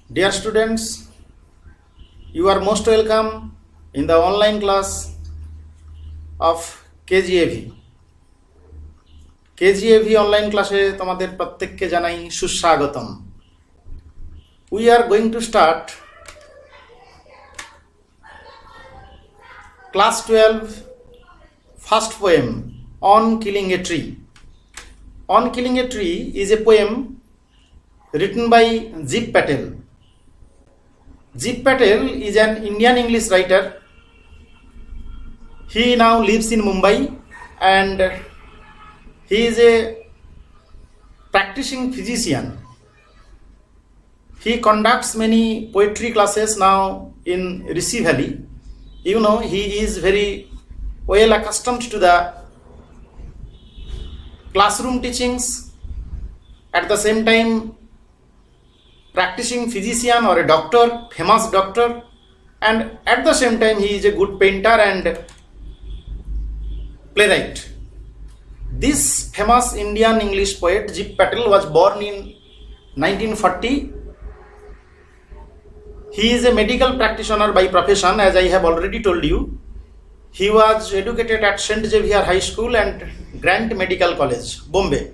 Dear students, you are most welcome in the online class of KGAV. KGAV online classে তোমাদের প্রত্যেককে জানাই সুস্বাগতম. We are going to start class 12 first poem On Killing a Tree. On Killing a Tree is a poem written by Jeev Patel. Jeev Patel is an Indian English writer. He now lives in Mumbai and he is a practicing physician. He conducts many poetry classes now in Rishi Valley. You know, he is very well accustomed to the classroom teachings, at the same time practicing physician or a doctor, famous doctor, and at the same time he is a good painter and playwright. This famous Indian English poet Jeev Patel was born in 1940. He is a medical practitioner by profession, as I have already told you. He was educated at St. Xavier High School and Grant Medical College, Bombay.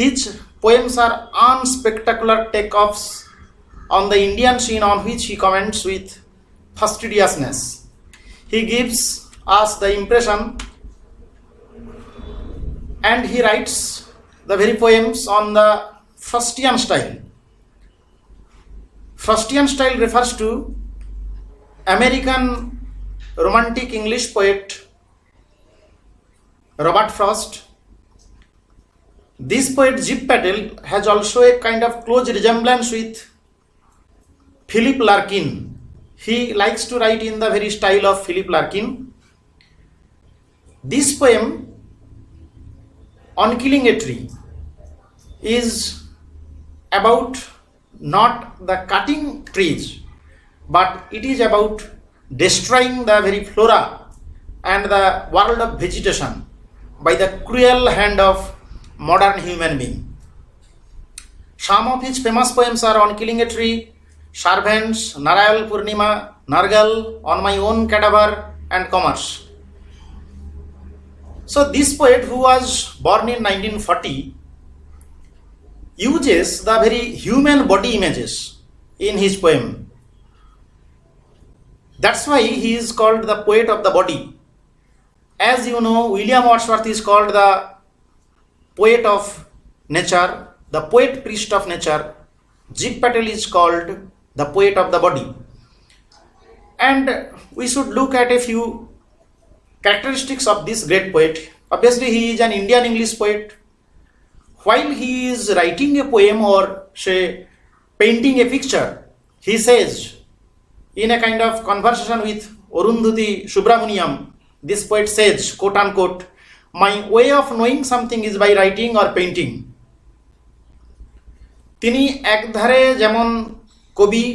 His poems are unspectacular takeoffs on the Indian scene on which he comments with fastidiousness. He gives us the impression and he writes the very poems on the Faustian style. Faustian style refers to American romantic English poet Robert Frost. This poet Jeev Patel has also a kind of close resemblance with Philip Larkin. He likes to write in the very style of Philip Larkin. This poem, On Killing a Tree, is about not the cutting trees, but it is about destroying the very flora and the world of vegetation by the cruel hand of modern human being. Some of his famous poems are On Killing a Tree, Servants, Narayal Purnima, Nargal, On My Own Cadaver, and Commerce. So this poet, who was born in 1940, uses the very human body images in his poem. That's why he is called the poet of the body. As you know, William Wordsworth is called the poet of nature, the poet priest of nature. Jeev Patel is called the poet of the body. And we should look at a few characteristics of this great poet. Obviously, he is an Indian English poet. While he is writing a poem or say painting a picture, he says in a kind of conversation with Arundhati Subramaniam, this poet says, quote unquote, my way of knowing something is by writing or painting. তিনি একধারে যেমন কবি,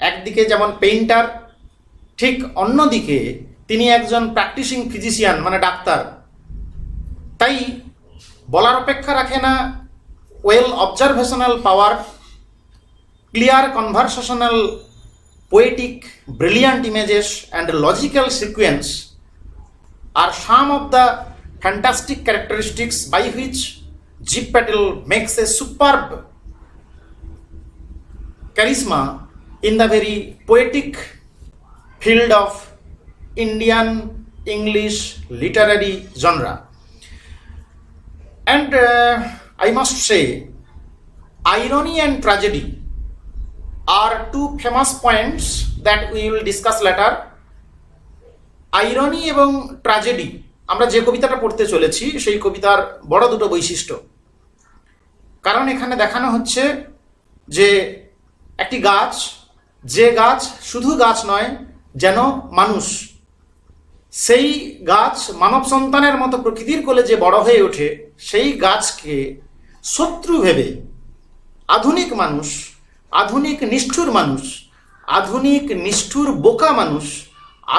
একদিকে যেমন painter, ঠিক অন্যদিকে তিনি একজন প্র্যাকটিসিং ফিজিশিয়ান মানে ডাক্তার। তাই বলার অপেক্ষা রাখে না well observational power, clear conversational, poetic, brilliant images and logical sequence are some of the fantastic characteristics by which Jeev Patel makes a superb charisma in the very poetic field of Indian English literary genre. And I must say, irony and tragedy are two famous points that we will discuss later. Irony এবং tragedy, আমরা যে কবিতাটা পড়তে চলেছি সেই কবিতার বড় দুটো বৈশিষ্ট্য। কারণ এখানে দেখানো হচ্ছে যে একটি গাছ, যে গাছ শুধু গাছ নয়, যেন মানুষ, সেই গাছ মানব সন্তানের মতো প্রকৃতির কোলে যে বড় হয়ে ওঠে, সেই গাছকে শত্রু ভেবে আধুনিক মানুষ, আধুনিক নিষ্ঠুর মানুষ, আধুনিক নিষ্ঠুর বোকা মানুষ,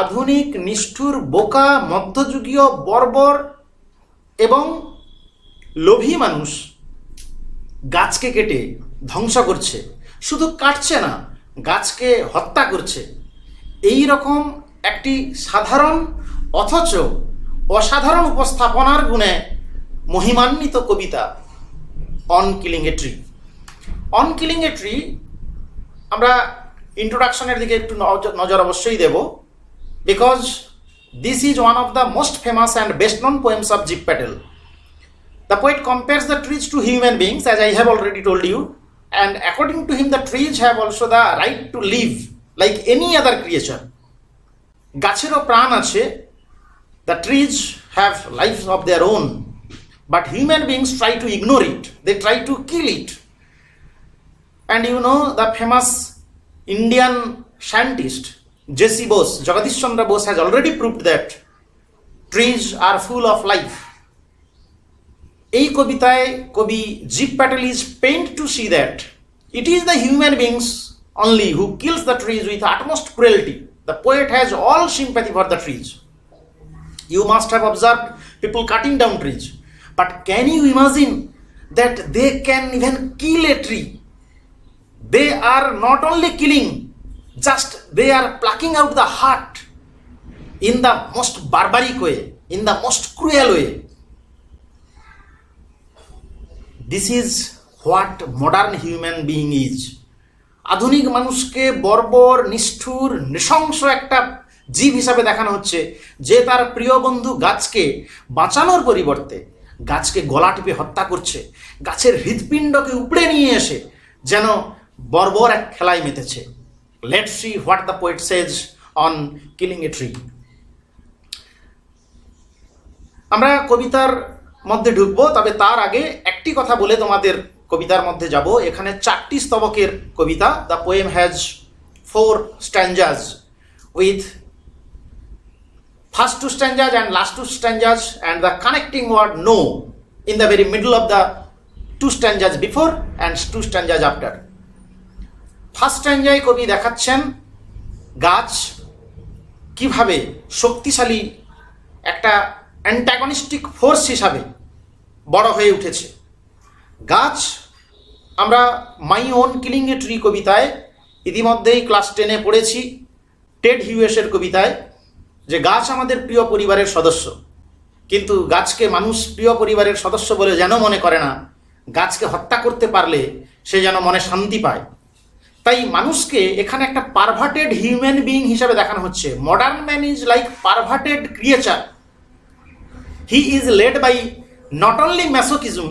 আধুনিক নিষ্ঠুর বোকা মধ্যযুগীয় বর্বর এবং লোভী মানুষ গাছকে কেটে ধ্বংস করছে, শুধু কাটছে না, গাছকে হত্যা করছে। এই রকম একটি সাধারণ অথচ অসাধারণ উপস্থাপনার গুণে মহিমান্বিত কবিতা on killing a tree. On killing a tree আমরা ইন্ট্রোডাকশনের দিকে একটু নজর অবশ্যই দেব, because this is one of the most famous and best known poems of Jeev Patel. The poet compares the trees to human beings, as I have already told you, and according to him the trees have also the right to live like any other creature. গাছেরও প্রাণ আছে, the trees have lives of their own, but human beings try to ignore it, they try to kill it. And you know the famous Indian scientist J.C. Bose, Jagadish Chandra Bose, has already proved that trees are full of life. এই কবিতায় কবি জীব Patel is pained to see that it is the human beings only who kills the trees with utmost cruelty. The poet has all sympathy for the trees. You must have observed people cutting down trees, but can you imagine that they can even kill a tree? They are not only killing, just they are plucking out the heart in the most barbaric way, in the most cruel way. This is what modern human being is. আধুনিক মানুষকে বর্বর, নিষ্ঠুর, নৃশংস একটা জীব হিসাবে দেখানো হচ্ছে, যে তার প্রিয় বন্ধু গাছকে বাঁচানোর পরিবর্তে গাছকে গলা টিপে হত্যা করছে, গাছের হৃৎপিণ্ডকে উপড়ে নিয়ে এসে যেন বর্বর এক খেলায় মেতেছে। Let's see what the poet says on killing a tree. আমরা কবিতার মধ্যে ঢুকবো, তবে তার আগে একটি কথা বলে তোমাদের কবিতার মধ্যে যাব। এখানে 4টি স্তবকের কবিতা। The poem has 4 stanzas with first 2 stanzas and last 2 stanzas and the connecting word no in the very middle of the 2 stanzas before and 2 stanzas after. First স্ট্যাঞ্জায় কবি দেখাচ্ছেন গাছ কিভাবে শক্তিশালী একটা অ্যান্টাগনিস্টিক ফোর্স হিসাবে বড় হয়ে উঠেছে। গাছ, আমরা my own killing a tree কবিতায় ইতিমধ্যেই ক্লাস 10-এ পড়েছি, টেড হিউয়েসের কবিতায়, যে গাছ আমাদের প্রিয় পরিবারের সদস্য, কিন্তু গাছকে মানুষ প্রিয় পরিবারের সদস্য বলে যেন মনে করে না, গাছকে হত্যা করতে পারলে সে যেন মনে শান্তি পায়। তাই মানুষকে এখানে একটা পারভার্টেড হিউম্যান বিইং হিসাবে দেখানো হচ্ছে। Modern man is like perverted creature. He is led by not only masochism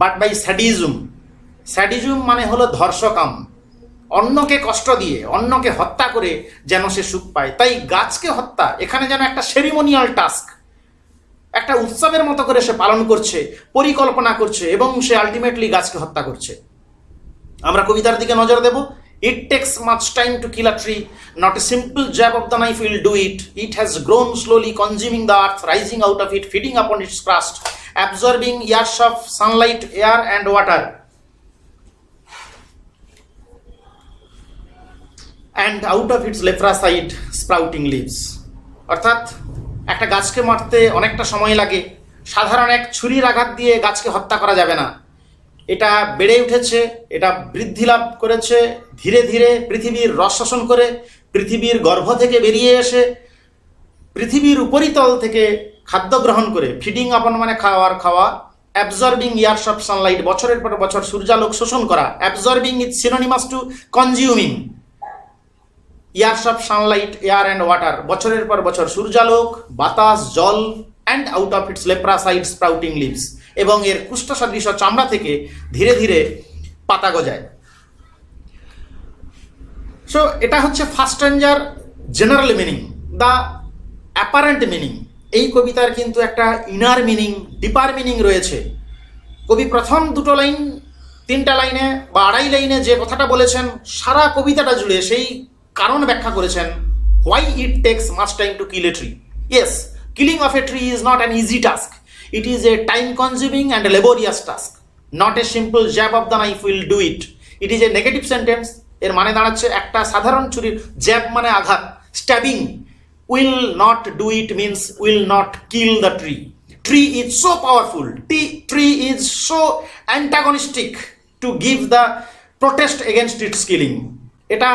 but by sadism. Sadism মানে হলো ধর্ষকাম, অন্যকে কষ্ট দিয়ে, অন্যকে হত্যা করে যেন সে সুখ পায়। তাই গাছকে হত্যা এখানে যেন একটা সেরিমোনিয়াল টাস্ক, একটা উৎসবের মতো করে সে পালন করছে, পরিকল্পনা করছে, এবং সে আলটিমেটলি গাছকে হত্যা করছে। আমরা কবিতার দিকে নজর দেব। It takes much time to kill a tree, not a simple jab of the knife will do it. It has grown slowly, consuming the earth, rising out of it, feeding upon its crust, absorbing years of sunlight, air and water, and out of its lephrosite sprouting leaves. অর্থাৎ একটা গাছকে মারতে অনেকটা সময় লাগে, সাধারণ এক ছুরির আঘাত দিয়ে গাছকে হত্যা করা যাবে না। এটা বেড়ে উঠেছে, এটা বৃদ্ধি লাভ করেছে, ধীরে ধীরে পৃথিবীর রস শোষণ করে, পৃথিবীর গর্ভ থেকে বেরিয়ে এসে, পৃথিবীর উপরিতল থেকে খাদ্য গ্রহণ করে, ফিডিং আপন মানে খাওয়া, অ্যাবজর্বিং ইয়ার্স অফ সানলাইট, বছরের পর বছর সূর্যালোক শোষণ করা। Absorbing is synonymous to consuming. Years of sunlight, air and water, বছরের পর বছর সূর্যালোক, বাতাস, জল, and out of its leprous hide sprouting leaves, এবং এর কুষ্ঠ সদৃশ চামড়া থেকে ধীরে ধীরে পাতা গজায়। সো এটা হচ্ছে ফার্স্ট স্ট্যাঞ্জার general meaning, the apparent meaning. এই কবিতার কিন্তু একটা ইনার মিনিং, ডিপার মিনিং রয়েছে। কবি প্রথম 2 লাইন 3টা লাইনে বা 2.5 লাইনে যে কথাটা বলেছেন, সারা কবিতাটা জুড়ে সেই কারণ ব্যাখ্যা করেছেন। Why it takes much time to kill a tree. Yes, killing of a tree is not an easy task. It is a time-consuming and laborious task. Not a simple jab of the knife will do it. It is a negative sentence. এর মানে দাঁড়াচ্ছে একটা সাধারণ ছুরির jab মানে আঘাত, stabbing. Will not do it means will not kill the tree. Tree is so powerful. Tree is so antagonistic to give the protest against it's killing. এটা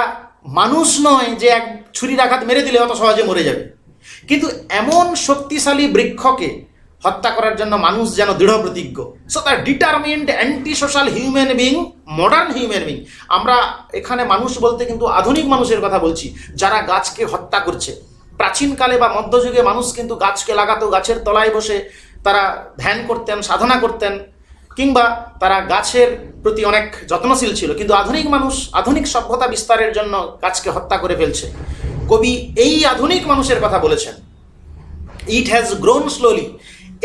মানুষ নয় যে এক ছুরির আঘাত মেরে দিলে অত সহজে মরে যাবে, কিন্তু এমন শক্তিশালী বৃক্ষকে হত্যা করার জন্য মানুষ যেন দৃঢ় প্রতিজ্ঞ। So the determined anti social human being, modern human being. আমরা এখানে মানুষ বলতে কিন্তু আধুনিক মানুষের কথা বলছি, যারা গাছকে হত্যা করছে। প্রাচীনকালে বা মধ্যযুগে মানুষ কিন্তু গাছকে লাগাতো, গাছের তলায় বসে তারা ধ্যান করতেন, সাধনা করতেন, কিংবা তারা গাছের প্রতি অনেক যত্নশীল ছিল। কিন্তু আধুনিক মানুষ আধুনিক সভ্যতা বিস্তারের জন্য গাছকে হত্যা করে ফেলছে। কবি এই আধুনিক মানুষের কথা বলেছেন। It has grown slowly.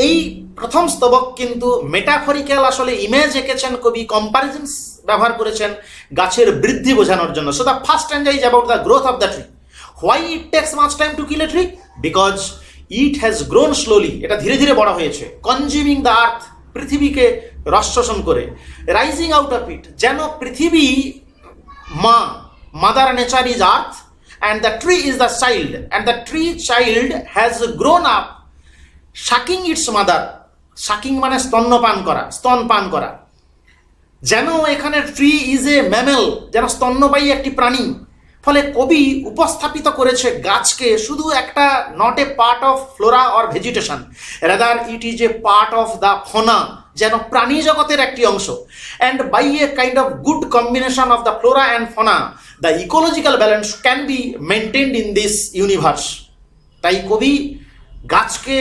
এই প্রথম স্তবক কিন্তু মেটাফরিক্যাল, আসলে ইমেজ এঁকেছেন কবি, কম্পারিজনস ব্যবহার করেছেন গাছের বৃদ্ধি বোঝানোর জন্য। So the first স্ট্যান্জা is about the growth of the tree. Why it takes much time to kill a tree? Because it has grown slowly. এটা ধীরে ধীরে বড় হয়েছে। কনজিউমিং দ্য আর্থ, পৃথিবীকে রস শোষণ করে। রাইজিং আউট অফ ইট, যেন পৃথিবী মা, mother nature is earth and the tree is the child, and the tree child has grown up sucking its mother. sucking মানে স্তন্যপান করা, স্তনপান করা। যেন এখানে ট্রি ইজ এ ম্যামেল, যেন স্তন্যপায়ী একটি প্রাণী। ফলে কবি উপস্থাপিত করেছে গাছকে শুধু একটা, not a part of flora or vegetation, rather it is a part of the fauna, যেন প্রাণী জগতের একটি অংশ। And by a kind of good combination of the flora and fauna, the ecological balance can be maintained in this universe. তাই কবি গাছকে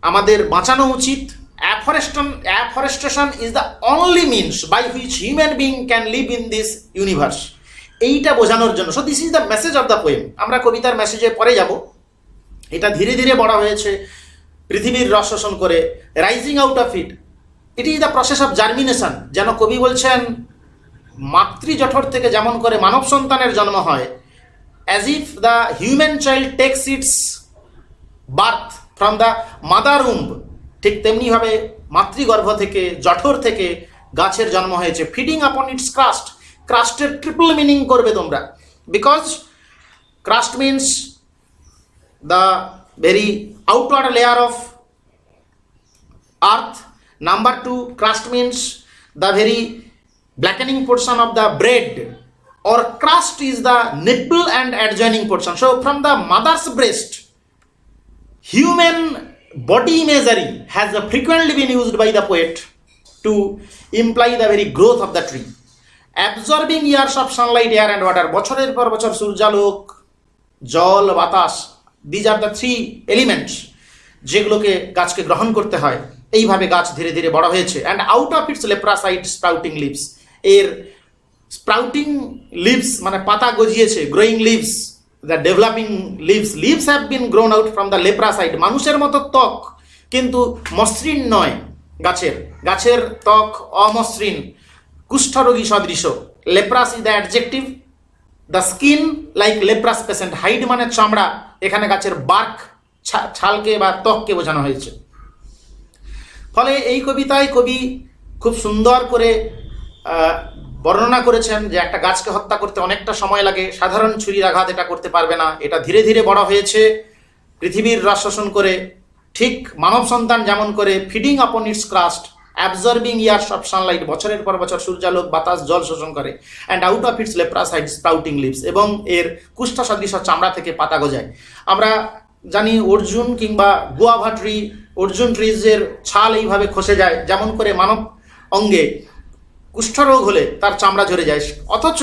আমাদের বাঁচানো উচিত। Afforestation is the only means by which human being can live in this universe. এইটা বোঝানোর জন্য। So this is the message of the poem. আমরা কবিতার মেসেজে পরে যাব। এটা ধীরে ধীরে বড় হয়েছে পৃথিবীর রস শোষণ করে। Rising out of it, it is the process of germination. যেন কবি বলছেন মাতৃজঠর থেকে যেমন করে মানব সন্তানের জন্ম হয়, as if the human child takes its birth from the mother womb, ঠিক তেমনিভাবে মাতৃগর্ভ থেকে, জঠর থেকে গাছের জন্ম হয়েছে। ফিডিং আপন ইটস ক্রাস্ট, ক্রাস্টের ট্রিপল মিনিং করবে তোমরা, because crust means the very outward layer of earth. Number two, crust means the very blackening portion of the bread, or crust is the nipple and adjoining portion. So from the mother's breast, human body imagery has frequently been used by the poet to imply the very growth of the tree. Absorbing years of sunlight, air and water, বছরের পর বছর সূর্যালোক, জল, বাতাস, these are the three elements যেগুলোকে গাছকে গ্রহণ করতে হয়। এইভাবে গাছ ধীরে ধীরে বড় হয়েছে। And out of its leprous hide sprouting leaves, এর স্প্রাউটিং লিভস মানে পাতা গজিয়েছে, growing leaves, the developing leaves. Leaves have been grown out from the leprous hide. মানুষের মতো ত্বক, কিন্তু মসৃণ নয় গাছের। গাছের ত্বক অমসৃণ, কুষ্ঠরোগী সদৃশ। Leprous is the adjective. The skin like leprous patient. Hide মানে চামড়া, এখানে গাছের বার্ক, ছালকে বা ত্বককে বোঝানো হয়েছে। ফলে এই কবিতায় কবি খুব সুন্দর করে বর্ণনা করেছেন যে একটা গাছকে হত্যা করতে অনেকটা সময় লাগে, সাধারণ ছুরির আঘাত এটা করতে পারবে না। এটা ধীরে ধীরে বড় হয়েছে পৃথিবীর রস শোষণ করে, ঠিক মানব সন্তান যেমন করে feeding upon its crust, absorbing years of sunlight, বছরের পর বছর সূর্যালোক, বাতাস, জল শোষণ করে। And out of its leprous hide sprouting leaves, এবং এর কুষ্ঠ সদৃশ চামড়া থেকে পাতা গজায়। আমরা জানি অর্জুন কিংবা গুয়াভা ট্রি, অর্জুন ট্রিজের ছাল এইভাবে খসে যায়, যেমন করে মানব অঙ্গে কুষ্ঠরোগ হলে তার চামড়া ঝরে যায়। অথচ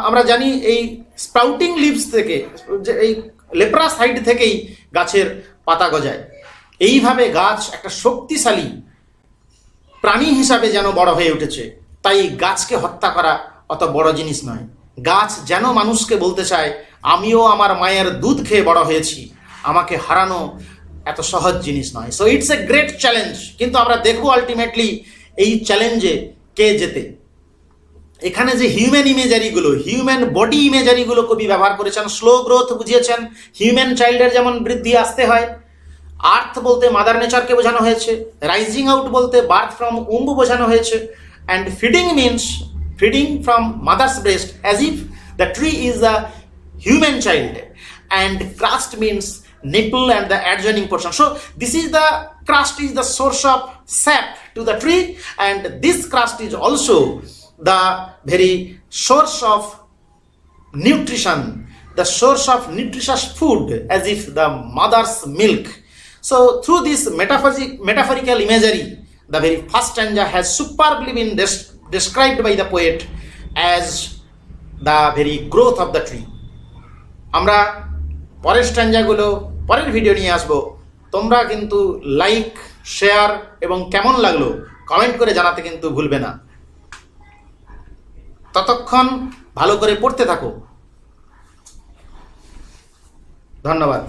আমরা জানি এই স্প্রাউটিং লিভস থেকে, যে এই লেপ্রাসাইড থেকেই গাছের পাতা গজায়। এইভাবে গাছ একটা শক্তিশালী প্রাণী হিসাবে যেন বড় হয়ে উঠেছে। তাই গাছকে হত্যা করা অত বড় জিনিস নয়। গাছ যেন মানুষকে বলতে চায়, আমিও আমার মায়ের দুধ খেয়ে বড় হয়েছি, আমাকে হারানো এত সহজ জিনিস নয়। So it's a great challenge. কিন্তু আমরা দেখবো আলটিমেটলি এই চ্যালেঞ্জে কে জেতে। এখানে যে হিউম্যান ইমেজারিগুলো, হিউম্যান বডি ইমেজারিগুলো কবি ব্যবহার করেছেন। স্লো গ্রোথ বুঝিয়েছেন, হিউম্যান চাইল্ডের যেমন বৃদ্ধি আসতে হয়। আর্থ বলতে মাদার নেচারকে বোঝানো হয়েছে। রাইজিং আউট বলতে বার্থ ফ্রম উম্ব বোঝানো হয়েছে। And feeding means feeding from mother's breast, as if the tree is the human child. And crust means nipple and the adjoining portion. So this is the crust is the source of sap to the tree, and this crust is also the very source of nutrition, the source of nutritious food, as if the mother's milk. So through this metaphorical imagery, the very first stanza has superbly been described by the poet as the very growth of the tree. আমরা পরের স্ট্যাঞ্জাগুলো পরের video নিয়ে আসবো। তোমরা কিন্তু like, share এবং কেমন লাগলো কমেন্ট করে জানাতে কিন্তু ভুলবে না। ততক্ষণ ভালো করে পড়তে থাকো। ধন্যবাদ।